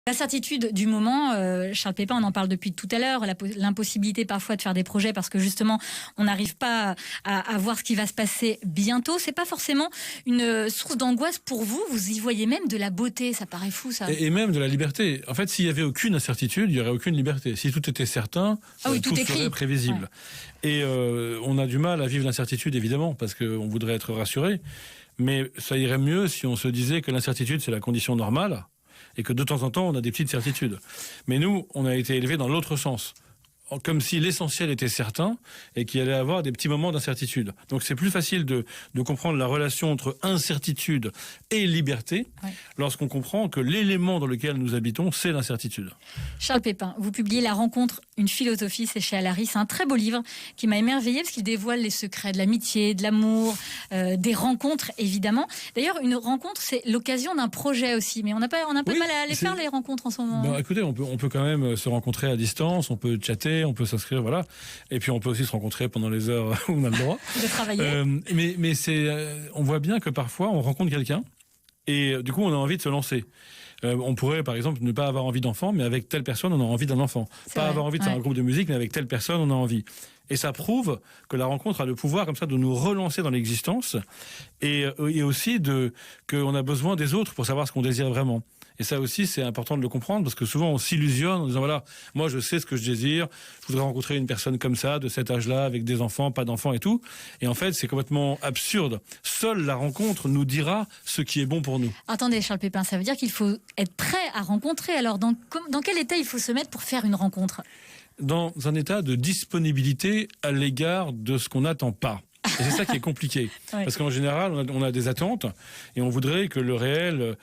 L'incertitude du moment, Charles Pépin, on en parle depuis tout à l'heure, l'impossibilité parfois de faire des projets parce que justement on n'arrive pas à voir ce qui va se passer bientôt. C'est pas forcément une source d'angoisse pour vous. Vous y voyez même de la beauté, ça paraît fou ça. Et même de la liberté. En fait, s'il y avait aucune incertitude, il y aurait aucune liberté. Si tout était certain, tout serait prévisible. Ouais. Et on a du mal à vivre l'incertitude évidemment parce qu'on voudrait être rassuré. Mais ça irait mieux si on se disait que l'incertitude c'est la condition normale. Et que de temps en temps, on a des petites certitudes. Mais nous, on a été élevés dans l'autre sens. Comme si l'essentiel était certain et qu'il allait avoir des petits moments d'incertitude. Donc c'est plus facile de comprendre la relation entre incertitude et liberté lorsqu'on comprend que l'élément dans lequel nous habitons, c'est l'incertitude. Charles Pépin, vous publiez La rencontre, une philosophie, c'est chez Alary. C'est un très beau livre qui m'a émerveillée parce qu'il dévoile les secrets de l'amitié, de l'amour, des rencontres évidemment. D'ailleurs, une rencontre, c'est l'occasion d'un projet aussi. Mais on a pas mal à les faire les rencontres en ce moment. Ben, écoutez, on peut quand même se rencontrer à distance, on peut chatter, on peut s'inscrire, voilà. Et puis on peut aussi se rencontrer pendant les heures où on a le droit de travailler. Mais on voit bien que parfois on rencontre quelqu'un et du coup on a envie de se lancer. On pourrait par exemple ne pas avoir envie d'enfant, mais avec telle personne on a envie d'un enfant. Pas avoir envie de faire un groupe de musique, mais avec telle personne on a envie. Et ça prouve que la rencontre a le pouvoir comme ça de nous relancer dans l'existence et aussi qu'on a besoin des autres pour savoir ce qu'on désire vraiment. Et ça aussi, c'est important de le comprendre parce que souvent on s'illusionne en disant voilà, moi je sais ce que je désire, je voudrais rencontrer une personne comme ça, de cet âge-là, avec des enfants, pas d'enfants et tout. Et en fait, c'est complètement absurde. Seule la rencontre nous dira ce qui est bon pour nous. Attendez, Charles Pépin, ça veut dire qu'il faut être prêt à rencontrer. Alors, dans quel état il faut se mettre pour faire une rencontre ? Dans un état de disponibilité à l'égard de ce qu'on n'attend pas. Et c'est ça qui est compliqué. Parce qu'en général, on a des attentes et on voudrait que le réel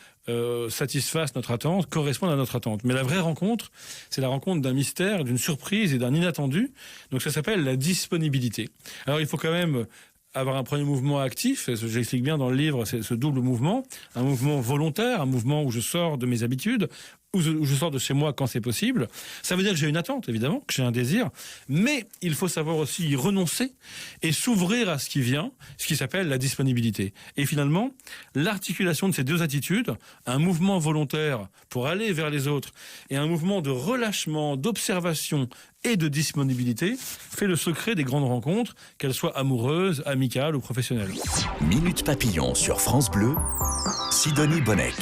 satisfasse notre attente, corresponde à notre attente. Mais la vraie rencontre, c'est la rencontre d'un mystère, d'une surprise et d'un inattendu. Donc ça s'appelle la disponibilité. Alors il faut quand même avoir un premier mouvement actif, j'explique bien dans le livre, c'est ce double mouvement, un mouvement volontaire, un mouvement où je sors de mes habitudes, où je sors de chez moi quand c'est possible. Ça veut dire que j'ai une attente, évidemment, que j'ai un désir, mais il faut savoir aussi y renoncer et s'ouvrir à ce qui vient, ce qui s'appelle la disponibilité. Et finalement, l'articulation de ces deux attitudes, un mouvement volontaire pour aller vers les autres et un mouvement de relâchement, d'observation et de disponibilité, fait le secret des grandes rencontres, qu'elles soient amoureuses, amicales ou professionnelles. Minute Papillon sur France Bleu, Sidonie Bonnec.